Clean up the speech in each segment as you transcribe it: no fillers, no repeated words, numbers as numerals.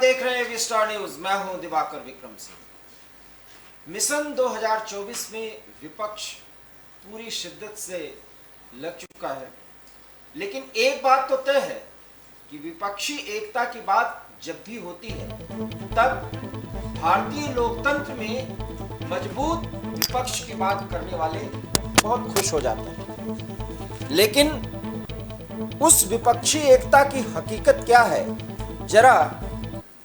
देख रहे हैं विस्टार न्यूज। मैं हूं दिवाकर विक्रम सिंह। मिशन 2024 में विपक्ष पूरी शिद्दत से लग चुका है, लेकिन एक बात तो तय है कि विपक्षी एकता की बात जब भी होती है तब भारतीय लोकतंत्र में मजबूत विपक्ष की बात करने वाले बहुत खुश हो जाते हैं। लेकिन उस विपक्षी एकता की हकीकत क्या है, जरा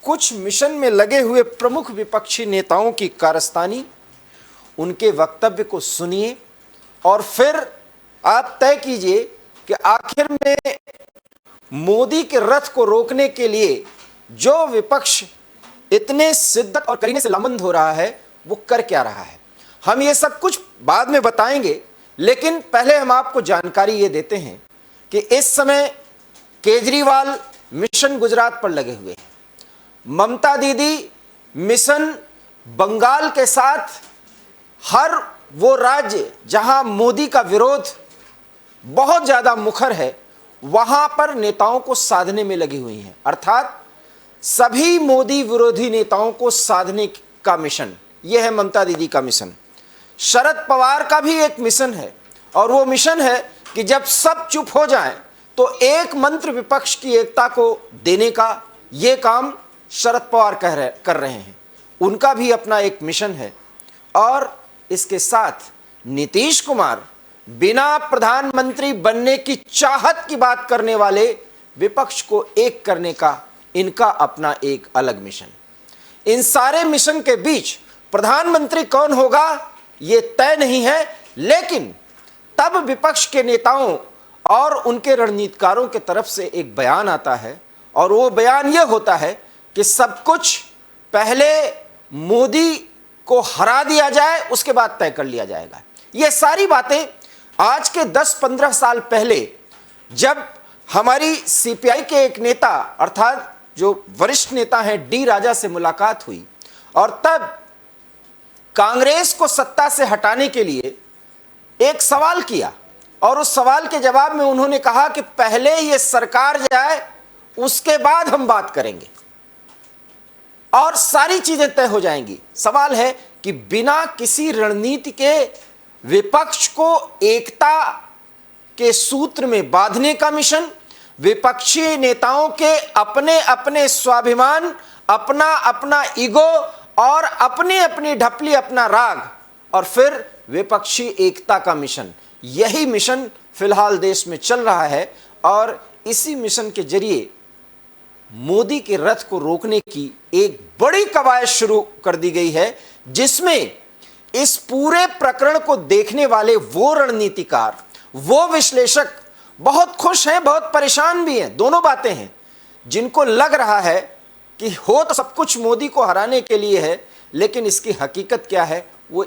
कुछ मिशन में लगे हुए प्रमुख विपक्षी नेताओं की कारस्तानी, उनके वक्तव्य को सुनिए और फिर आप तय कीजिए कि आखिर में मोदी के रथ को रोकने के लिए जो विपक्ष इतने शिद्दत और करीने से लामबंद हो रहा है वो कर क्या रहा है। हम ये सब कुछ बाद में बताएंगे, लेकिन पहले हम आपको जानकारी ये देते हैं कि इस समय केजरीवाल मिशन गुजरात पर लगे हुए हैं। ममता दीदी मिशन बंगाल के साथ हर वो राज्य जहां मोदी का विरोध बहुत ज्यादा मुखर है वहां पर नेताओं को साधने में लगी हुई हैं। अर्थात सभी मोदी विरोधी नेताओं को साधने का मिशन, यह है ममता दीदी का मिशन। शरद पवार का भी एक मिशन है और वो मिशन है कि जब सब चुप हो जाएं तो एक मंत्र विपक्ष की एकता को देने का ये काम शरद पवार कर रहे हैं। उनका भी अपना एक मिशन है। और इसके साथ नीतीश कुमार बिना प्रधानमंत्री बनने की चाहत की बात करने वाले विपक्ष को एक करने का इनका अपना एक अलग मिशन। इन सारे मिशन के बीच प्रधानमंत्री कौन होगा ये तय नहीं है, लेकिन तब विपक्ष के नेताओं और उनके रणनीतिकारों के तरफ से एक बयान आता है और वो बयान यह होता है कि सब कुछ पहले मोदी को हरा दिया जाए, उसके बाद तय कर लिया जाएगा। ये सारी बातें आज के 10-15 साल पहले जब हमारी सीपीआई के एक नेता अर्थात जो वरिष्ठ नेता हैं डी राजा से मुलाकात हुई और तब कांग्रेस को सत्ता से हटाने के लिए एक सवाल किया और उस सवाल के जवाब में उन्होंने कहा कि पहले ये सरकार जाए उसके बाद हम बात करेंगे और सारी चीजें तय हो जाएंगी। सवाल है कि बिना किसी रणनीति के विपक्ष को एकता के सूत्र में बांधने का मिशन, विपक्षी नेताओं के अपने अपने स्वाभिमान, अपना अपना ईगो और अपनी अपनी ढपली, अपना राग और फिर विपक्षी एकता का मिशन, यही मिशन फिलहाल देश में चल रहा है। और इसी मिशन के जरिए मोदी के रथ को रोकने की एक बड़ी कवायद शुरू कर दी गई है, जिसमें इस पूरे प्रकरण को देखने वाले वो रणनीतिकार, वो विश्लेषक बहुत खुश हैं, बहुत परेशान भी हैं। दोनों बातें हैं। जिनको लग रहा है कि हो तो सब कुछ मोदी को हराने के लिए है, लेकिन इसकी हकीकत क्या है वो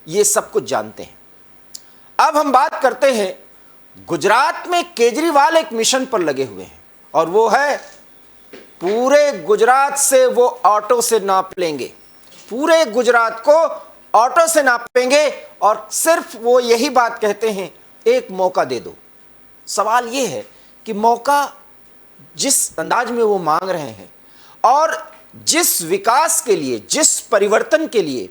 ये सब कुछ जानते हैं। अब हम बात करते हैं गुजरात में केजरीवाल एक मिशन पर लगे हुए हैं और वो है पूरे गुजरात से वो ऑटो से नाप लेंगे, पूरे गुजरात को ऑटो से नापेंगे और सिर्फ वो यही बात कहते हैं एक मौका दे दो। सवाल ये है कि मौका जिस अंदाज में वो मांग रहे हैं और जिस विकास के लिए, जिस परिवर्तन के लिए,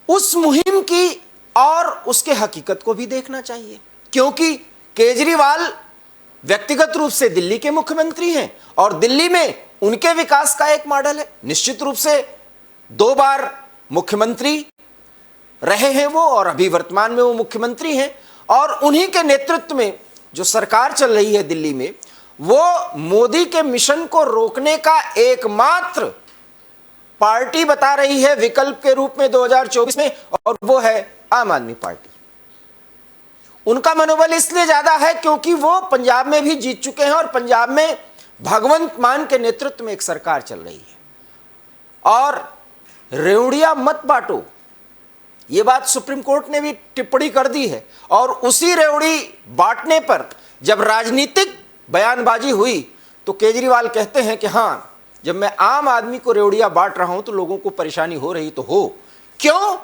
उस मुहिम की और उसके हकीकत को भी देखना चाहिए, क्योंकि केजरीवाल व्यक्तिगत रूप से दिल्ली के मुख्यमंत्री हैं और दिल्ली में उनके विकास का एक मॉडल है। निश्चित रूप से 2 बार मुख्यमंत्री रहे हैं वो और अभी वर्तमान में वो मुख्यमंत्री हैं और उन्हीं के नेतृत्व में जो सरकार चल रही है दिल्ली में, वो मोदी के मिशन को रोकने का एकमात्र पार्टी बता रही है विकल्प के रूप में 2024 में, और वो है आम आदमी पार्टी। उनका मनोबल इसलिए ज्यादा है क्योंकि वो पंजाब में भी जीत चुके हैं और पंजाब में भगवंत मान के नेतृत्व में एक सरकार चल रही है। और रेवड़िया मत बांटो, ये बात सुप्रीम कोर्ट ने भी टिप्पणी कर दी है और उसी रेवड़ी बांटने पर जब राजनीतिक बयानबाजी हुई तो केजरीवाल कहते हैं कि हाँ, जब मैं आम आदमी को रेवड़िया बांट रहा हूं तो लोगों को परेशानी हो रही तो हो। क्यों?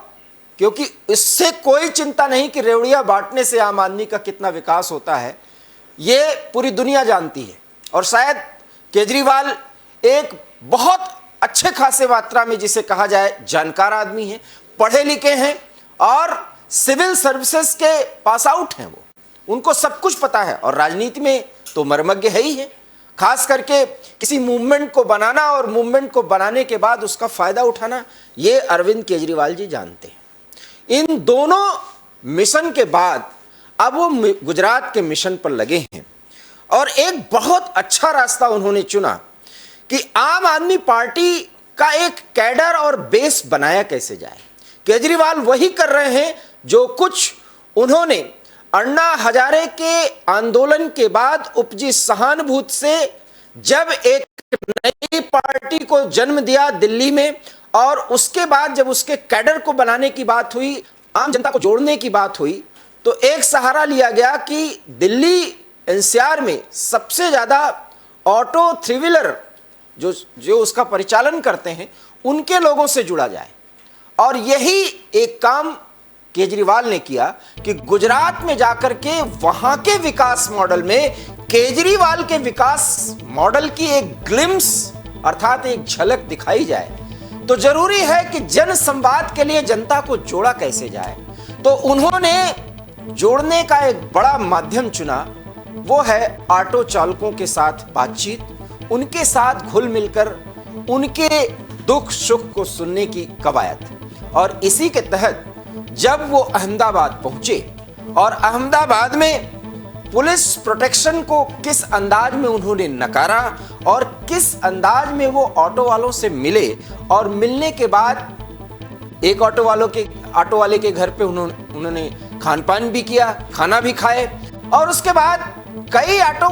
क्योंकि इससे कोई चिंता नहीं कि रेवड़िया बांटने से आम आदमी का कितना विकास होता है, ये पूरी दुनिया जानती है। और शायद केजरीवाल एक बहुत अच्छे खासे मात्रा में जिसे कहा जाए जानकार आदमी है, पढ़े लिखे हैं और सिविल सर्विसेज के पास आउट हैं। वो उनको सब कुछ पता है और राजनीति में तो मर्मज्ञ है ही है। खास करके किसी मूवमेंट को बनाना और मूवमेंट को बनाने के बाद उसका फायदा उठाना, ये अरविंद केजरीवाल जी जानते हैं। इन दोनों मिशन के बाद अब वो गुजरात के मिशन पर लगे हैं और एक बहुत अच्छा रास्ता उन्होंने चुना कि आम आदमी पार्टी का एक कैडर और बेस बनाया कैसे जाए। केजरीवाल वही कर रहे हैं जो कुछ उन्होंने अन्ना हजारे के आंदोलन के बाद उपजी सहानुभूति से जब एक नई पार्टी को जन्म दिया दिल्ली में, और उसके बाद जब उसके कैडर को बनाने की बात हुई, आम जनता को जोड़ने की बात हुई, तो एक सहारा लिया गया कि दिल्ली एनसीआर में सबसे ज्यादा ऑटो थ्री व्हीलर जो उसका परिचालन करते हैं उनके लोगों से जुड़ा जाए। और यही एक काम केजरीवाल ने किया कि गुजरात में जाकर के वहां के विकास मॉडल में केजरीवाल के विकास मॉडल की एक ग्लिम्स अर्थात एक झलक दिखाई जाए। तो जरूरी है कि जन संवाद के लिए जनता को जोड़ा कैसे जाए, तो उन्होंने जोड़ने का एक बड़ा माध्यम चुना, वो है ऑटो चालकों के साथ बातचीत, उनके साथ घुल मिलकर उनके दुख सुख को सुनने की कवायद। और इसी के तहत जब वो अहमदाबाद पहुंचे और अहमदाबाद में पुलिस प्रोटेक्शन को किस अंदाज में उन्होंने नकारा और किस अंदाज में वो ऑटो वालों से मिले, और मिलने के बाद एक ऑटो वाले के घर पे उन्होंने खान पान भी किया, खाना भी खाए, और उसके बाद कई ऑटो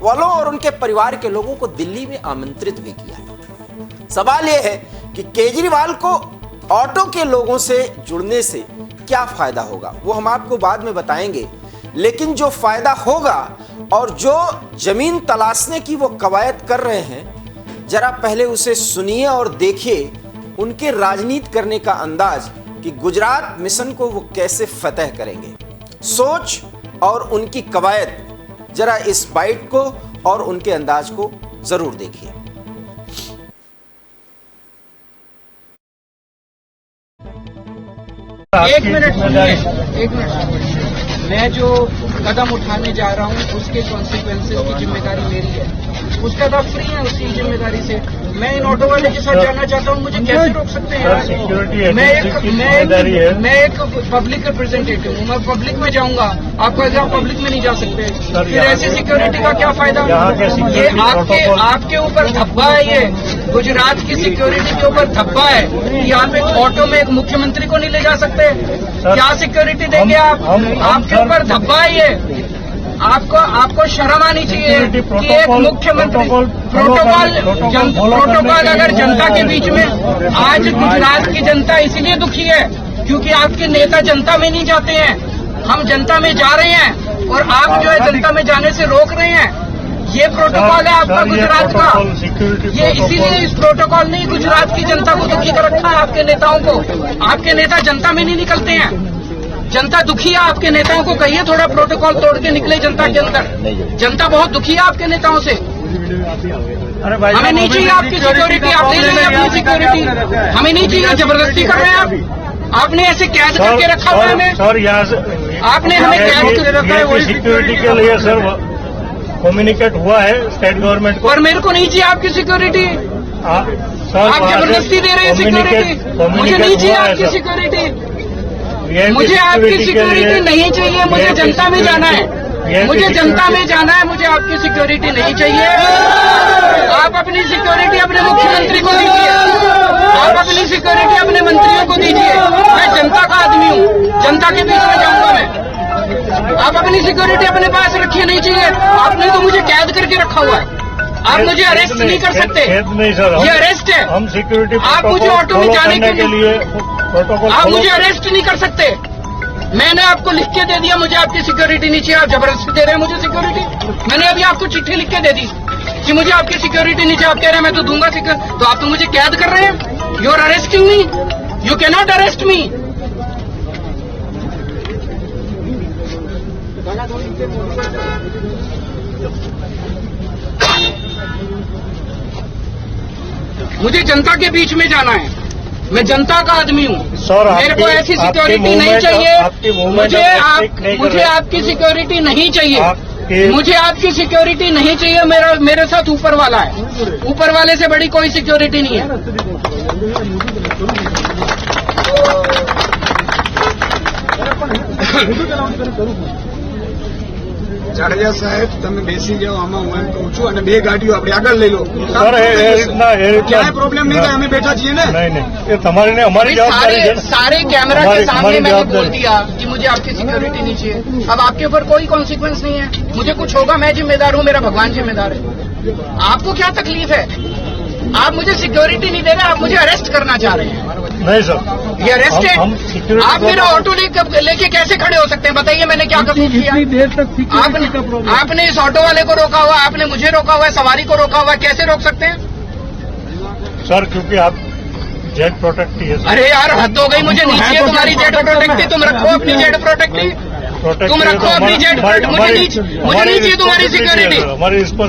वालों और उनके परिवार के लोगों को दिल्ली में आमंत्रित भी किया। सवाल यह है कि केजरीवाल को ऑटो के लोगों से जुड़ने से क्या फायदा होगा, वो हम आपको बाद में बताएंगे। लेकिन जो फायदा होगा और जो जमीन तलाशने की वो कवायद कर रहे हैं, जरा पहले उसे सुनिए और देखिए उनके राजनीति करने का अंदाज कि गुजरात मिशन को वो कैसे फतह करेंगे। सोच और उनकी कवायद, जरा इस बाइट को और उनके अंदाज को जरूर देखिए। एक मिनट, मैं जो कदम उठाने जा रहा हूँ उसके कॉन्सिक्वेंसेस की जिम्मेदारी मेरी है, उसका तो फ्री है उसकी जिम्मेदारी से। मैं इन ऑटो वाले के साथ जाना चाहता हूँ, मुझे कैसे रोक सकते हैं? मैं एक पब्लिक रिप्रेजेंटेटिव हूँ, मैं पब्लिक में जाऊंगा, आपको एग्जाम पब्लिक में नहीं जा सकते, फिर ऐसी सिक्योरिटी का क्या फायदा? ये आपके ऊपर धब्बा है, ये गुजरात की सिक्योरिटी के ऊपर धब्बा है। यहाँ पे ऑटो में एक मुख्यमंत्री को नहीं ले जा सकते, क्या सिक्योरिटी देंगे आप? आपके ऊपर धब्बा है ये। आपको शर्म आनी चाहिए कि एक मुख्यमंत्री प्रोटोकॉल अगर जनता के बीच में, आज गुजरात की जनता इसलिए दुखी है क्योंकि आपके नेता जनता में नहीं जाते हैं। हम जनता में जा रहे हैं और आप जो है जनता में जाने से रोक रहे हैं। ये प्रोटोकॉल है आपका गुजरात का, ये इसीलिए इस प्रोटोकॉल ने गुजरात की जनता को दुखी कर रखा है, आपके नेताओं को। आपके नेता जनता में नहीं निकलते हैं, जनता दुखी है आपके नेताओं को। कहिए थोड़ा प्रोटोकॉल तोड़ के निकले जनता के अंदर। जनता बहुत दुखी है आपके नेताओं से। हमें नहीं चाहिए आपकी सिक्योरिटी, आप ले लेंगे अपनी सिक्योरिटी, हमें नहीं चाहिए। जबरदस्ती कर रहे हैं आप, आपने ऐसे कैद करके रखा हुआ है हमें, आपने हमें कैद करके रखा है। वही सिक्योरिटी के लिए सर कम्युनिकेट हुआ है स्टेट गवर्नमेंट को, और मेरे को नहीं चाहिए आपकी सिक्योरिटी। आप जबरदस्ती दे रहे हैं सिक्योरिटी, मुझे नहीं चाहिए आपकी सिक्योरिटी। मुझे आपकी सिक्योरिटी नहीं चाहिए, मुझे जनता में जाना है, मुझे जनता में जाना है, मुझे आपकी सिक्योरिटी नहीं चाहिए। आप अपनी सिक्योरिटी अपने मुख्यमंत्री को दीजिए, आप अपनी सिक्योरिटी अपने मंत्रियों को दीजिए। मैं जनता का आदमी हूँ, जनता के बीच में जाऊंगा मैं। आप अपनी सिक्योरिटी अपने पास रखिए, नहीं चाहिए। आपने तो मुझे कैद करके रखा हुआ है, आप मुझे अरेस्ट नहीं कर सकते, ये अरेस्ट है। हम सिक्योरिटी आप मुझे ऑटो में जाने के लिए प्रोटोकॉल आप मुझे अरेस्ट नहीं कर सकते। मैंने आपको लिख के दे दिया, मुझे आपकी सिक्योरिटी नहीं चाहिए। आप जबरदस्ती दे रहे हैं मुझे सिक्योरिटी। मैंने अभी आपको चिट्ठी लिख के दे दी कि मुझे आपकी सिक्योरिटी नहीं चाहिए। आप कह रहे हैं मैं तो दूंगा सिक्योरिटी, तो आप तो मुझे कैद कर रहे हैं। You are arresting me, you can not arrest me. मुझे जनता के बीच में जाना है, मैं जनता का आदमी हूँ। सर, मेरे को ऐसी सिक्योरिटी नहीं चाहिए। मुझे आपकी सिक्योरिटी नहीं चाहिए। मुझे आपकी सिक्योरिटी नहीं चाहिए। मेरे साथ ऊपर वाला है, ऊपर वाले से बड़ी कोई सिक्योरिटी नहीं है। જાડેજા સાહેબ તમે બેસી જાઓ, આમાં હું એમ કહું છું, અને બે ગાડીઓ આપણે આગળ લઈ લો. સર એ રીતના ક્યાંય પ્રોબ્લેમ નહીં થાય, અમે બેઠા છીએ ને. नहीं ये तुम्हारी नहीं हमारी जवाबदारी है। सारे कैमरा के सामने मैंने बोल दिया कि मुझे आपकी सिक्योरिटी नहीं चाहिए। अब आपके ऊपर कोई कॉन्सिक्वेंस नहीं है। मुझे कुछ होगा मैं जिम्मेदार हूँ, मेरा भगवान जिम्मेदार है। आपको क्या तकलीफ है? आप मुझे सिक्योरिटी नहीं दे रहे, आप मुझे अरेस्ट करना चाह रहे हैं। नहीं सर, ये अरेस्टेड। आप मेरा ऑटो लेके कैसे खड़े हो सकते हैं? बताइए मैंने क्या कसूर किया? आपने इस ऑटो वाले को रोका हुआ, आपने मुझे रोका हुआ है, सवारी को रोका हुआ है, कैसे रोक सकते हैं? सर क्योंकि आप जेट प्रोटेक्टी है। अरे यार हद हो गई, मुझे नहीं चाहिए तुम्हारी जेट प्रोटेक्टी। तुम रखो अपनी जेट प्रोटेक्टी, तुम रखो अपनी जेट प्रोटेक्टी। मुझे नहीं चाहिए तुम्हारी सिक्योरिटी,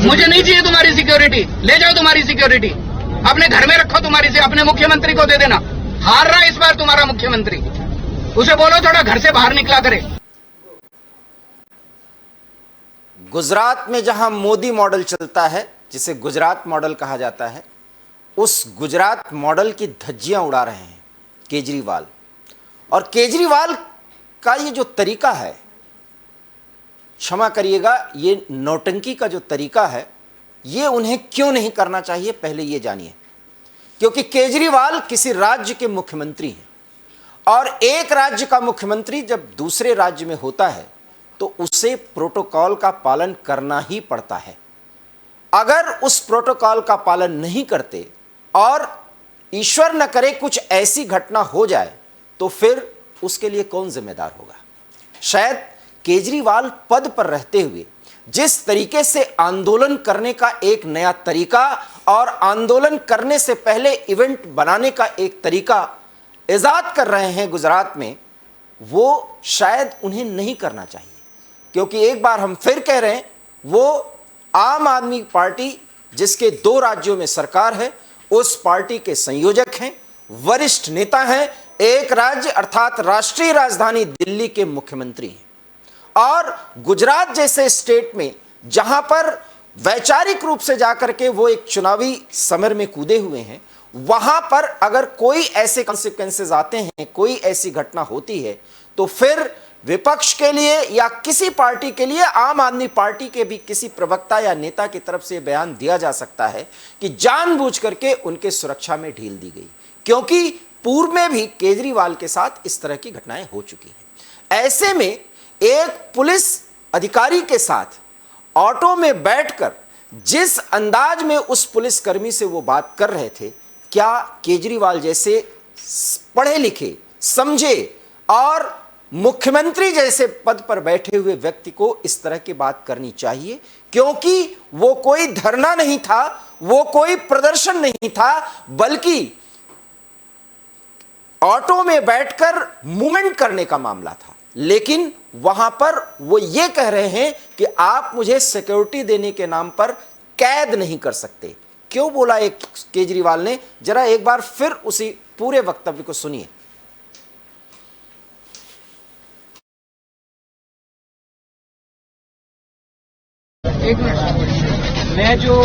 मुझे नहीं चाहिए तुम्हारी सिक्योरिटी। ले जाओ तुम्हारी सिक्योरिटी, अपने घर में रखो तुम्हारी से, अपने मुख्यमंत्री को दे देना। हार रहा इस बार तुम्हारा मुख्यमंत्री, उसे बोलो थोड़ा घर से बाहर निकला करे। गुजरात में जहां मोदी मॉडल चलता है, जिसे गुजरात मॉडल कहा जाता है, उस गुजरात मॉडल की धज्जियां उड़ा रहे हैं केजरीवाल। और केजरीवाल का ये जो तरीका है, क्षमा करिएगा, ये नौटंकी का जो तरीका है, ये उन्हें क्यों नहीं करना चाहिए, पहले ये जानिए। क्योंकि केजरीवाल किसी राज्य के मुख्यमंत्री हैं, और एक राज्य का मुख्यमंत्री जब दूसरे राज्य में होता है तो उसे प्रोटोकॉल का पालन करना ही पड़ता है। अगर उस प्रोटोकॉल का पालन नहीं करते और ईश्वर न करे कुछ ऐसी घटना हो जाए तो फिर उसके लिए कौन जिम्मेदार होगा? शायद केजरीवाल पद पर रहते हुए जिस तरीके से आंदोलन करने का एक नया तरीका और आंदोलन करने से पहले इवेंट बनाने का एक तरीका इजाद कर रहे हैं गुजरात में, वो शायद उन्हें नहीं करना चाहिए। क्योंकि एक बार हम फिर कह रहे हैं, वो आम आदमी पार्टी जिसके 2 राज्यों में सरकार है, उस पार्टी के संयोजक हैं, वरिष्ठ नेता हैं, एक राज्य अर्थात राष्ट्रीय राजधानी दिल्ली के मुख्यमंत्री हैं। और गुजरात जैसे स्टेट में जहां पर वैचारिक रूप से जाकर के वो एक चुनावी समर में कूदे हुए हैं, वहां पर अगर कोई ऐसे कॉन्सिक्वेंसेस आते हैं, कोई ऐसी घटना होती है, तो फिर विपक्ष के लिए या किसी पार्टी के लिए, आम आदमी पार्टी के भी किसी प्रवक्ता या नेता की तरफ से बयान दिया जा सकता है कि जानबूझ करके उनके सुरक्षा में ढील दी गई। क्योंकि पूर्व में भी केजरीवाल के साथ इस तरह की घटनाएं हो चुकी हैं। ऐसे में एक पुलिस अधिकारी के साथ ऑटो में बैठकर जिस अंदाज में उस पुलिसकर्मी से वो बात कर रहे थे, क्या केजरीवाल जैसे पढ़े लिखे, समझे और मुख्यमंत्री जैसे पद पर बैठे हुए व्यक्ति को इस तरह की बात करनी चाहिए? क्योंकि वो कोई धरना नहीं था, वो कोई प्रदर्शन नहीं था, बल्कि ऑटो में बैठकर मूवमेंट करने का मामला था। लेकिन वहां पर वो ये कह रहे हैं कि आप मुझे सिक्योरिटी देने के नाम पर कैद नहीं कर सकते। क्यों बोला एक केजरीवाल ने? जरा एक बार फिर उसी पूरे वक्तव्य को सुनिए। एक मिनट, मैं जो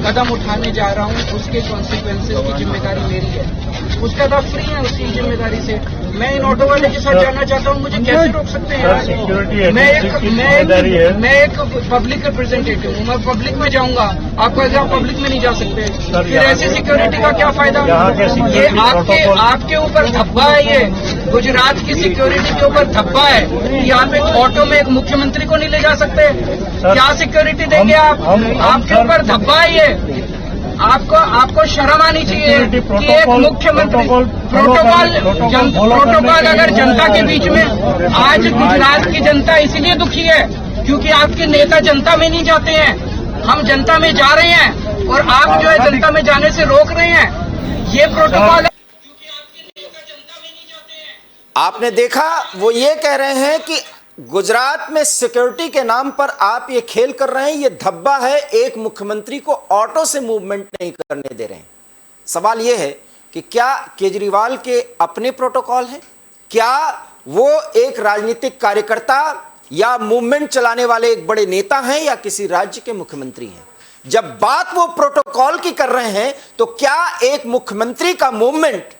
कदम उठाने जा रहा हूँ उसके कॉन्सिक्वेंसेस की जिम्मेदारी मेरी है। उसका तो फ्री है, उसकी जिम्मेदारी से। मैं इन ऑटो वाले के साथ जाना चाहता हूँ, मुझे कैसे रोक सकते हैं? मैं एक पब्लिक रिप्रेजेंटेटिव हूँ, मैं पब्लिक में जाऊंगा, आपको ऐसे आप पब्लिक में नहीं जा सकते। फिर ऐसी सिक्योरिटी का क्या फायदा? ये आपके ऊपर धब्बा है, ये गुजरात की सिक्योरिटी के ऊपर धब्बा है कि आप एक ऑटो में एक मुख्यमंत्री को नहीं ले जा सकते। क्या सिक्योरिटी देंगे आप? आपके ऊपर धब्बा है ये। आपको शर्म आनी चाहिए कि एक मुख्यमंत्री प्रोटोकॉल अगर जनता के बीच में, आज गुजरात की जनता इसलिए दुखी है क्योंकि आपके नेता जनता में नहीं जाते हैं। हम जनता में जा रहे हैं और आप जो है जनता में जाने से रोक रहे हैं। ये प्रोटोकॉल है क्योंकि आपके नेता जनता में नहीं जाते हैं। आपने देखा, वो ये कह रहे हैं कि गुजरात में सिक्योरिटी के नाम पर आप ये खेल कर रहे हैं, ये धब्बा है, एक मुख्यमंत्री को ऑटो से मूवमेंट नहीं करने दे रहे हैं। सवाल यह है कि क्या केजरीवाल के अपने प्रोटोकॉल हैं? क्या वो एक राजनीतिक कार्यकर्ता या मूवमेंट चलाने वाले एक बड़े नेता हैं या किसी राज्य के मुख्यमंत्री हैं? जब बात वो प्रोटोकॉल की कर रहे हैं तो क्या एक मुख्यमंत्री का मूवमेंट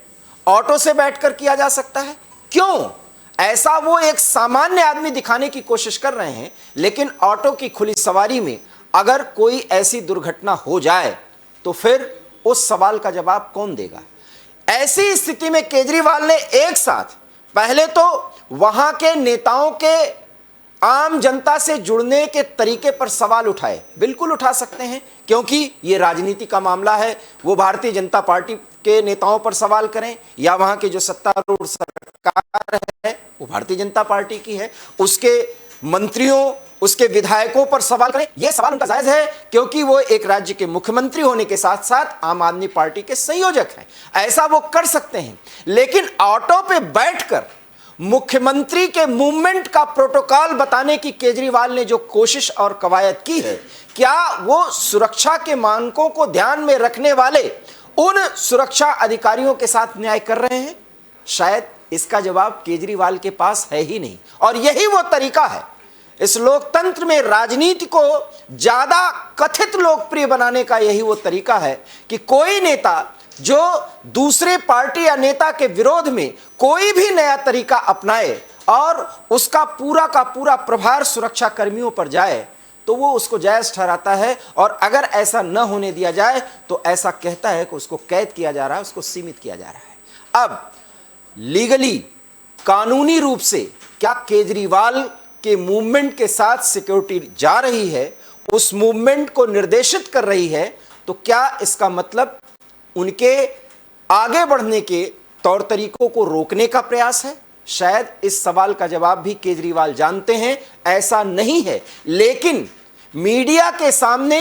ऑटो से बैठकर किया जा सकता है? क्यों? ऐसा वो एक सामान्य आदमी दिखाने की कोशिश कर रहे हैं, लेकिन ऑटो की खुली सवारी में अगर कोई ऐसी दुर्घटना हो जाए तो फिर उस सवाल का जवाब कौन देगा? ऐसी स्थिति में केजरीवाल ने एक साथ पहले तो वहां के नेताओं के आम जनता से जुड़ने के तरीके पर सवाल उठाए। बिल्कुल उठा सकते हैं, क्योंकि यह राजनीति का मामला है। वो भारतीय जनता पार्टी के नेताओं पर सवाल करें या वहां की जो सत्तारूढ़ सरकार है वो भारतीय जनता पार्टी की है, उसके मंत्रियों, उसके विधायकों पर सवाल करें, यह सवाल उनका जायज है, क्योंकि वो एक राज्य के मुख्यमंत्री होने के साथ साथ आम आदमी पार्टी के संयोजक हैं। ऐसा वो कर सकते हैं। लेकिन ऑटो पे बैठकर मुख्यमंत्री के मूवमेंट का प्रोटोकॉल बताने की केजरीवाल ने जो कोशिश और कवायद की है, क्या वो सुरक्षा के मानकों को ध्यान में रखने वाले उन सुरक्षा अधिकारियों के साथ न्याय कर रहे हैं? शायद इसका जवाब केजरीवाल के पास है ही नहीं। और यही वो तरीका है इस लोकतंत्र में राजनीति को ज्यादा कथित लोकप्रिय बनाने का। यही वो तरीका है कि कोई नेता जो दूसरे पार्टी या नेता के विरोध में कोई भी नया तरीका अपनाए और उसका पूरा का पूरा प्रभार सुरक्षा कर्मियों पर जाए तो वो उसको जायज ठहराता है, और अगर ऐसा न होने दिया जाए तो ऐसा कहता है कि उसको कैद किया जा रहा है, उसको सीमित किया जा रहा है। अब लीगली, कानूनी रूप से क्या केजरीवाल के मूवमेंट के साथ सिक्योरिटी जा रही है, उस मूवमेंट को निर्देशित कर रही है, तो क्या इसका मतलब उनके आगे बढ़ने के तौर तरीकों को रोकने का प्रयास है? शायद इस सवाल का जवाब भी केजरीवाल जानते हैं, ऐसा नहीं है। लेकिन मीडिया के सामने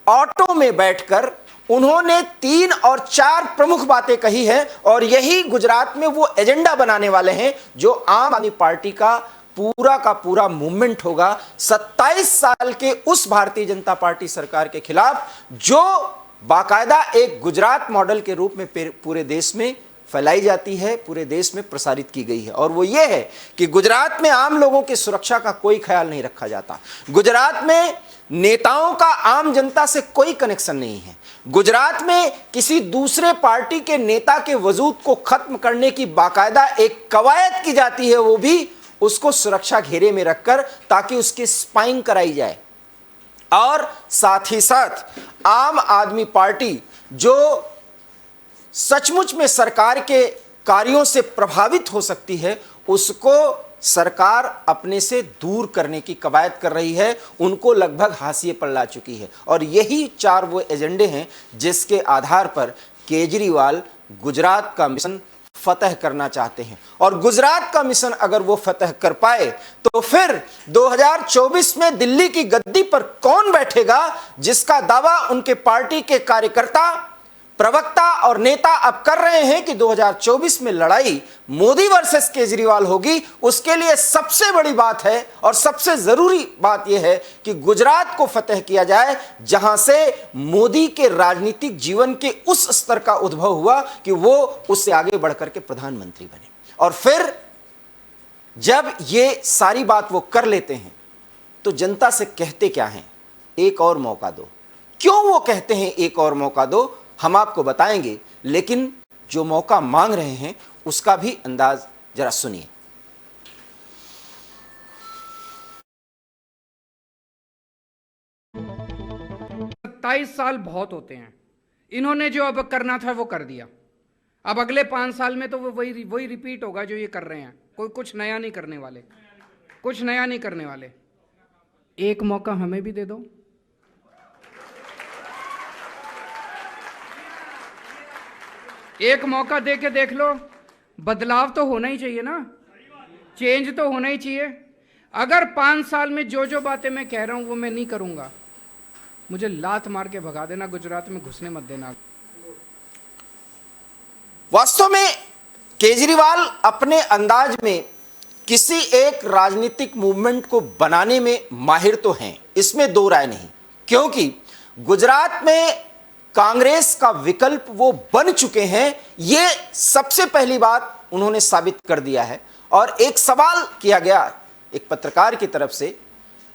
ऑटो में बैठकर उन्होंने 3 और 4 प्रमुख बातें कही हैं, और यही गुजरात में वो एजेंडा बनाने वाले हैं जो आम आदमी पार्टी का पूरा मूवमेंट होगा 27 साल के उस भारतीय जनता पार्टी सरकार के खिलाफ, जो बाकायदा एक गुजरात मॉडल के रूप में पूरे देश में फैलाई जाती है, पूरे देश में प्रसारित की गई है। और वो ये है कि गुजरात में आम लोगों की सुरक्षा का कोई ख्याल नहीं रखा जाता। गुजरात में नेताओं का आम जनता से कोई कनेक्शन नहीं है। गुजरात में किसी दूसरे पार्टी के नेता के वजूद को खत्म करने की बाकायदा एक कवायद की जाती है, वो भी उसको सुरक्षा घेरे में रखकर, ताकि उसकी स्पाइंग कराई जाए। और साथ ही साथ आम आदमी पार्टी जो सचमुच में सरकार के कार्यों से प्रभावित हो सकती है, उसको सरकार अपने से दूर करने की कवायद कर रही है, उनको लगभग हाशिए पर ला चुकी है। और यही 4 वो एजेंडे हैं जिसके आधार पर केजरीवाल गुजरात का मिशन फतह करना चाहते हैं। और गुजरात का मिशन अगर वो फतह कर पाए तो फिर 2024 में दिल्ली की गद्दी पर कौन बैठेगा, जिसका दावा उनके पार्टी के कार्यकर्ता, प्रवक्ता और नेता अब कर रहे हैं कि 2024 में लड़ाई मोदी वर्सेस केजरीवाल होगी। उसके लिए सबसे बड़ी बात है और सबसे जरूरी बात यह है कि गुजरात को फतह किया जाए, जहां से मोदी के राजनीतिक जीवन के उस स्तर का उद्भव हुआ कि वो उससे आगे बढ़कर के प्रधानमंत्री बने। और फिर जब ये सारी बात वो कर लेते हैं तो जनता से कहते क्या हैं? एक और मौका दो। क्यों वो कहते हैं एक और मौका दो, हम आपको बताएंगे, लेकिन जो मौका मांग रहे हैं उसका भी अंदाज जरा सुनिए। 27 साल बहुत होते हैं। इन्होंने जो अब करना था वो कर दिया। अब अगले 5 साल में तो वो वही रिपीट होगा जो ये कर रहे हैं। कोई कुछ नया नहीं करने वाले, कुछ नया नहीं करने वाले। एक मौका हमें भी दे दो। एक मौका दे के देख लो। बदलाव तो होना ही चाहिए ना, चेंज तो होना ही चाहिए। अगर 5 साल में जो जो बातें मैं कह रहा हूं वो मैं नहीं करूंगा, मुझे लात मार के भगा देना, गुजरात में घुसने मत देना। वास्तव में केजरीवाल अपने अंदाज में किसी एक राजनीतिक मूवमेंट को बनाने में माहिर तो हैं, इसमें दो राय नहीं। क्योंकि गुजरात में कांग्रेस का विकल्प वो बन चुके हैं, ये सबसे पहली बात उन्होंने साबित कर दिया है। और एक सवाल किया गया एक पत्रकार की तरफ से,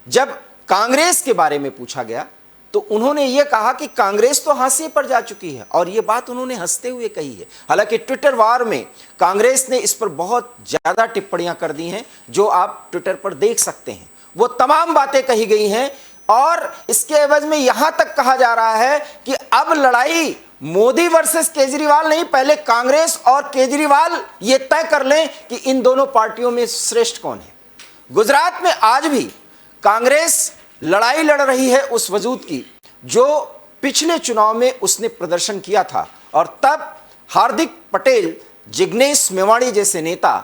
जब कांग्रेस के बारे में पूछा गया तो उन्होंने ये कहा कि कांग्रेस तो हाशिए पर जा चुकी है, और ये बात उन्होंने हंसते हुए कही है। हालांकि ट्विटर वार में कांग्रेस ने इस पर बहुत ज्यादा टिप्पणियां कर दी हैं, जो आप ट्विटर पर देख सकते हैं। वो तमाम बातें कही गई हैं, और इसके एवज में यहां तक कहा जा रहा है कि अब लड़ाई मोदी वर्सेस केजरीवाल नहीं, पहले कांग्रेस और केजरीवाल ये तय कर लें कि इन दोनों पार्टियों में श्रेष्ठ कौन है। गुजरात में आज भी कांग्रेस लड़ाई लड़ रही है उस वजूद की जो पिछले चुनाव में उसने प्रदर्शन किया था, और तब हार्दिक पटेल, जिग्नेश मेवाणी जैसे नेता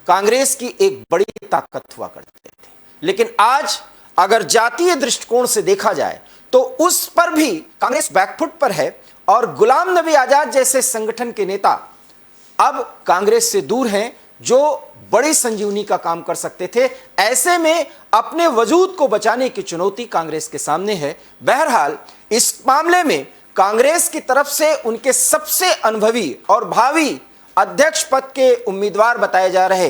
कांग्रेस की एक बड़ी ताकत हुआ करते थे। लेकिन आज अगर जातीय दृष्टिकोण से देखा जाए तो उस पर भी कांग्रेस बैकफुट पर है, और गुलाम नबी आजाद जैसे संगठन के नेता अब कांग्रेस से दूर हैं, जो बड़ी संजीवनी का काम कर सकते थे। ऐसे में अपने वजूद को बचाने की चुनौती कांग्रेस के सामने है। बहरहाल इस मामले में कांग्रेस की तरफ से उनके सबसे अनुभवी और भावी अध्यक्ष पद के उम्मीदवार बताए जा रहे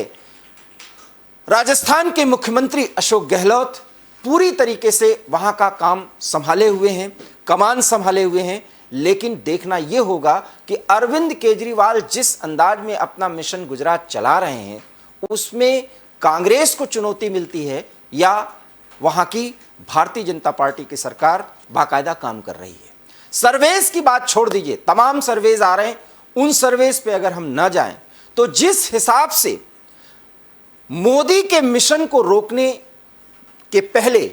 राजस्थान के मुख्यमंत्री अशोक गहलोत पूरी तरीके से वहां का काम संभाले हुए हैं, कमान संभाले हुए हैं। लेकिन देखना यह होगा कि अरविंद केजरीवाल जिस अंदाज में अपना मिशन गुजरात चला रहे हैं, उसमें कांग्रेस को चुनौती मिलती है या वहां की भारतीय जनता पार्टी की सरकार बाकायदा काम कर रही है। सर्वेस की बात छोड़ दीजिए, तमाम सर्वेज आ रहे हैं, उन सर्वेस पे अगर हम न जाएं तो जिस हिसाब से मोदी के मिशन को रोकने के पहले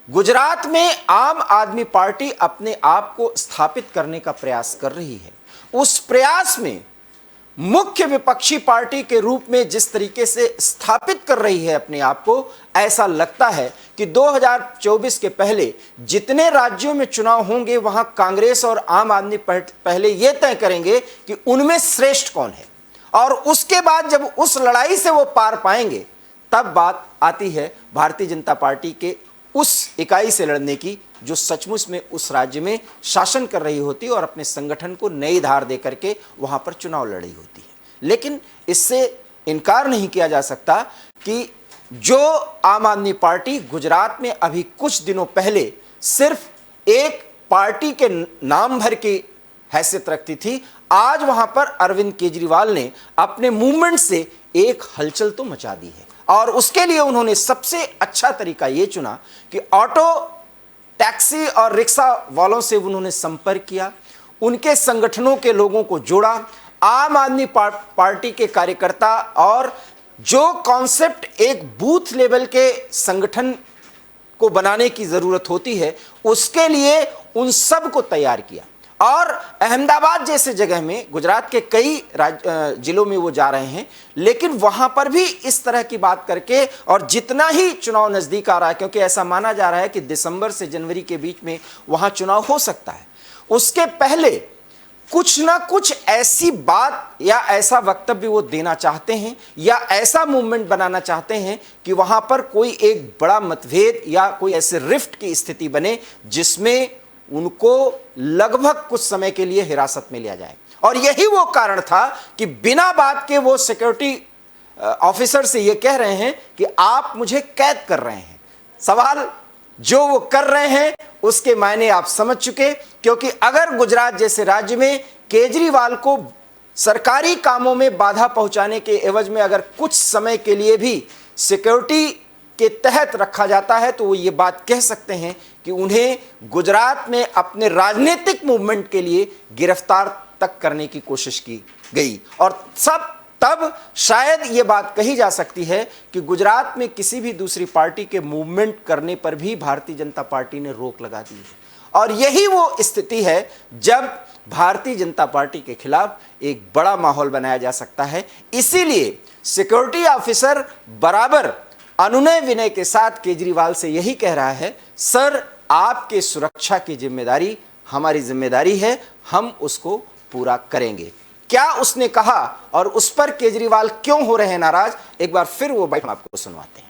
गुजरात में आम आदमी पार्टी अपने आप को स्थापित करने का प्रयास कर रही है, उस प्रयास में मुख्य विपक्षी पार्टी के रूप में जिस तरीके से स्थापित कर रही है अपने आप को, ऐसा लगता है कि 2024 के पहले जितने राज्यों में चुनाव होंगे वहां कांग्रेस और आम आदमी पहले यह तय करेंगे कि उनमें श्रेष्ठ कौन है, और उसके बाद जब उस लड़ाई से वो पार पाएंगे तब बात आती है भारतीय जनता पार्टी के उस इकाई से लड़ने की जो सचमुच में उस राज्य में शासन कर रही होती है और अपने संगठन को नई धार दे करके वहां पर चुनाव लड़ी होती है। लेकिन इससे इनकार नहीं किया जा सकता कि जो आम आदमी पार्टी गुजरात में अभी कुछ दिनों पहले सिर्फ एक पार्टी के नाम भर की हैसियत रखती थी, आज वहां पर अरविंद केजरीवाल ने अपने मूवमेंट से एक हलचल तो मचा दी है। और उसके लिए उन्होंने सबसे अच्छा तरीका यह चुना कि ऑटो, टैक्सी और रिक्शा वालों से उन्होंने संपर्क किया, उनके संगठनों के लोगों को जोड़ा, आम आदमी पार्टी के कार्यकर्ता, और जो कॉन्सेप्ट एक बूथ लेवल के संगठन को बनाने की जरूरत होती है उसके लिए उन सब को तैयार किया। और अहमदाबाद जैसे जगह में, गुजरात के कई जिलों में वो जा रहे हैं, लेकिन वहां पर भी इस तरह की बात करके, और जितना ही चुनाव नजदीक आ रहा है, क्योंकि ऐसा माना जा रहा है कि दिसंबर से जनवरी के बीच में वहां चुनाव हो सकता है, उसके पहले कुछ ना कुछ ऐसी बात या ऐसा वक्तव्य वो देना चाहते हैं या ऐसा मूवमेंट बनाना चाहते हैं कि वहां पर कोई एक बड़ा मतभेद या कोई ऐसे रिफ्ट की स्थिति बने जिसमें उनको लगभग कुछ समय के लिए हिरासत में लिया जाए। और यही वो कारण था कि बिना बात के वो सिक्योरिटी ऑफिसर से ये कह रहे हैं कि आप मुझे कैद कर रहे हैं। सवाल जो वो कर रहे हैं उसके मायने आप समझ चुके, क्योंकि अगर गुजरात जैसे राज्य में केजरीवाल को सरकारी कामों में बाधा पहुंचाने के एवज में अगर कुछ समय के लिए भी सिक्योरिटी के तहत रखा जाता है, तो वो ये बात कह सकते हैं कि उन्हें गुजरात में अपने राजनीतिक मूवमेंट के लिए गिरफ्तार तक करने की कोशिश की गई। और तब शायद ये बात कही जा सकती है कि गुजरात में किसी भी दूसरी पार्टी के मूवमेंट करने पर भी भारतीय जनता पार्टी ने रोक लगा दी है। और यही वो स्थिति है जब भारतीय जनता पार्टी के खिलाफ एक बड़ा माहौल बनाया जा सकता है। इसीलिए सिक्योरिटी ऑफिसर बराबर अनुनय विनय के साथ केजरीवाल से यही कह रहा है, सर आपके सुरक्षा की जिम्मेदारी हमारी जिम्मेदारी है, हम उसको पूरा करेंगे। क्या उसने कहा और उस पर केजरीवाल क्यों हो रहे हैं नाराज, एक बार फिर वो बात आपको सुनवाते हैं।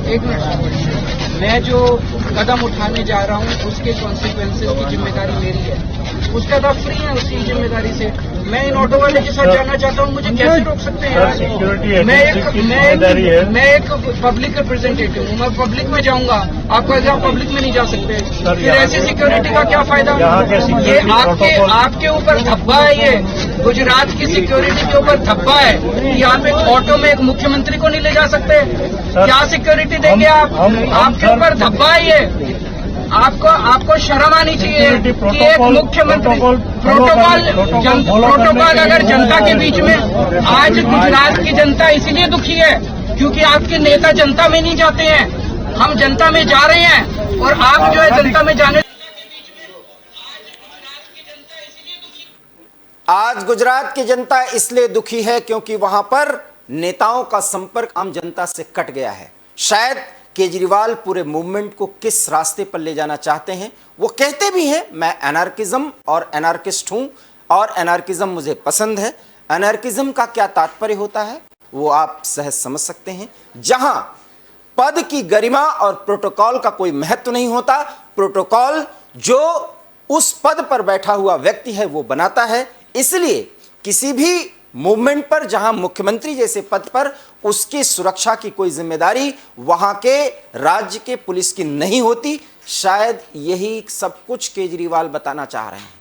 एक मिनट, मैं जो कदम उठाने जा रहा हूँ उसके कॉन्सिक्वेंसेस की जिम्मेदारी मेरी है। उसका तो फ्री है उसकी जिम्मेदारी से। मैं इन ऑटो वाले के साथ जाना चाहता हूँ, मुझे कैसे रोक सकते हैं यार? मैं एक पब्लिक रिप्रेजेंटेटिव हूँ, मैं पब्लिक में जाऊंगा, आप कैसे पब्लिक में नहीं जा सकते? फिर ऐसी सिक्योरिटी का क्या फायदा? ये आपके ऊपर धब्बा है, ये गुजरात की सिक्योरिटी के ऊपर धब्बा है कि आप एक ऑटो में एक मुख्यमंत्री को नहीं ले जा सकते। क्या सिक्योरिटी देंगे आप? आपके ऊपर धब्बा है ये। आपको शर्म आनी चाहिए कि एक मुख्यमंत्री प्रोटोकॉल अगर जनता के बीच में, आज गुजरात की जनता इसलिए दुखी है क्योंकि आपके नेता जनता में नहीं जाते हैं। हम जनता में जा रहे हैं और आप जो है जनता में जाने। आज गुजरात की जनता इसलिए दुखी है क्योंकि वहां पर नेताओं का संपर्क आम जनता से कट गया है। शायद केजरीवाल पूरे मूवमेंट को किस रास्ते पर ले जाना चाहते हैं। वो कहते भी हैं मैं एनार्किज्म और एनार्किस्ट हूं और एनार्किज्म मुझे पसंद है। एनार्किज्म का क्या तात्पर्य होता है वो आप सहज समझ सकते हैं। जहां पद की गरिमा और प्रोटोकॉल का कोई महत्व नहीं होता, प्रोटोकॉल जो उस पद पर बैठा हुआ व्यक्ति है वो बनाता है। इसलिए किसी भी मूवमेंट पर जहां मुख्यमंत्री जैसे पद पर उसकी सुरक्षा की कोई जिम्मेदारी वहां के राज्य के पुलिस की नहीं होती। शायद यही सब कुछ केजरीवाल बताना चाह रहे हैं,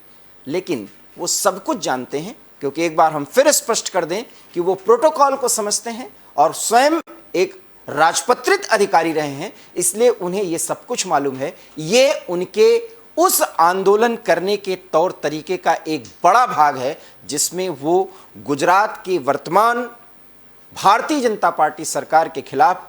लेकिन वो सब कुछ जानते हैं क्योंकि एक बार हम फिर स्पष्ट कर दें कि वो प्रोटोकॉल को समझते हैं और स्वयं एक राजपत्रित अधिकारी रहे हैं, इसलिए उन्हें ये सब कुछ मालूम है। ये उनके उस आंदोलन करने के तौर तरीके का एक बड़ा भाग है जिसमें वो गुजरात की वर्तमान भारतीय जनता पार्टी सरकार के खिलाफ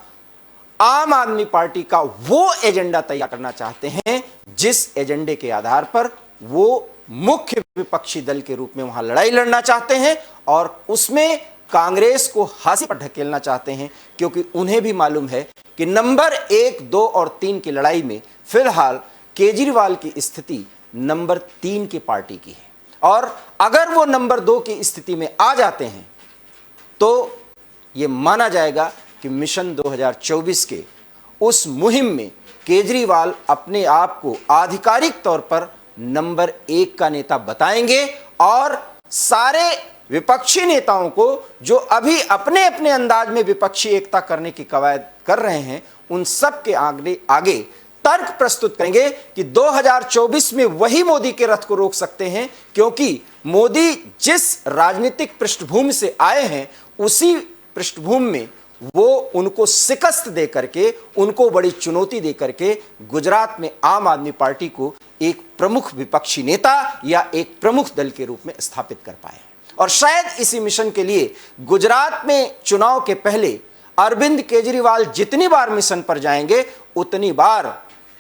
आम आदमी पार्टी का वो एजेंडा तैयार करना चाहते हैं जिस एजेंडे के आधार पर वो मुख्य विपक्षी दल के रूप में वहां लड़ाई लड़ना चाहते हैं और उसमें कांग्रेस को हासिल पर ढकेलना चाहते हैं, क्योंकि उन्हें भी मालूम है कि नंबर 1, 2 और 3 की लड़ाई में फिलहाल केजरीवाल की स्थिति नंबर 3 की पार्टी की है और अगर वो नंबर 2 की स्थिति में आ जाते हैं तो ये माना जाएगा कि मिशन 2024 के उस मुहिम में केजरीवाल अपने आप को आधिकारिक तौर पर नंबर 1 का नेता बताएंगे और सारे विपक्षी नेताओं को जो अभी अपने अपने अंदाज में विपक्षी एकता करने की कवायद कर रहे हैं उन सब के आगे तर्क प्रस्तुत करेंगे कि 2024 में वही मोदी के रथ को रोक सकते हैं, क्योंकि मोदी जिस राजनीतिक पृष्ठभूमि से आए हैं उसी पृष्ठभूमि में वो उनको शिकस्त दे करके, उनको बड़ी चुनौती दे करके गुजरात में आम आदमी पार्टी को एक प्रमुख विपक्षी नेता या एक प्रमुख दल के रूप में स्थापित कर पाए। और शायद इसी मिशन के लिए गुजरात में चुनाव के पहले अरविंद केजरीवाल जितनी बार मिशन पर जाएंगे उतनी बार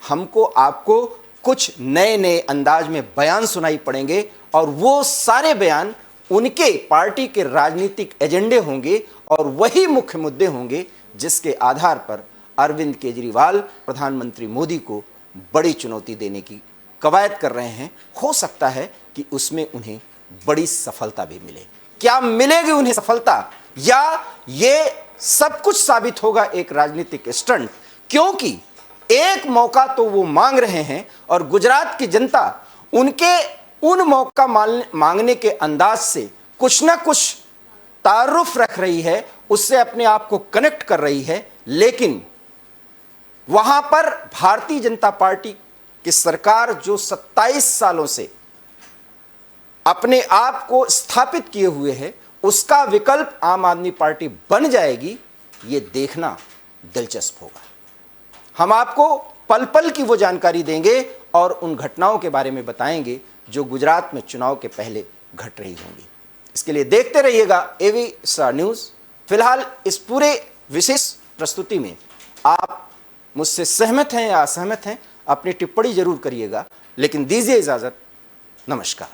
हमको आपको कुछ नए नए अंदाज में बयान सुनाई पड़ेंगे और वो सारे बयान उनके पार्टी के राजनीतिक एजेंडे होंगे और वही मुख्य मुद्दे होंगे जिसके आधार पर अरविंद केजरीवाल प्रधानमंत्री मोदी को बड़ी चुनौती देने की कवायद कर रहे हैं। हो सकता है कि उसमें उन्हें बड़ी सफलता भी मिले। क्या मिलेगी उन्हें सफलता या ये सब कुछ साबित होगा एक राजनीतिक स्टंट? क्योंकि एक मौका तो वो मांग रहे हैं और गुजरात की जनता उनके उन मौका मांगने के अंदाज से कुछ ना कुछ तारुफ रख रही है, उससे अपने आप को कनेक्ट कर रही है। लेकिन वहां पर भारतीय जनता पार्टी की सरकार जो 27 सालों से अपने आप को स्थापित किए हुए है उसका विकल्प आम आदमी पार्टी बन जाएगी, ये देखना दिलचस्प होगा। हम आपको पल पल की वो जानकारी देंगे और उन घटनाओं के बारे में बताएंगे जो गुजरात में चुनाव के पहले घट रही होंगी। इसके लिए देखते रहिएगा एवी स्टार न्यूज़। फिलहाल इस पूरे विशेष प्रस्तुति में आप मुझसे सहमत हैं या असहमत हैं, अपनी टिप्पणी जरूर करिएगा, लेकिन दीजिए इजाज़त। नमस्कार।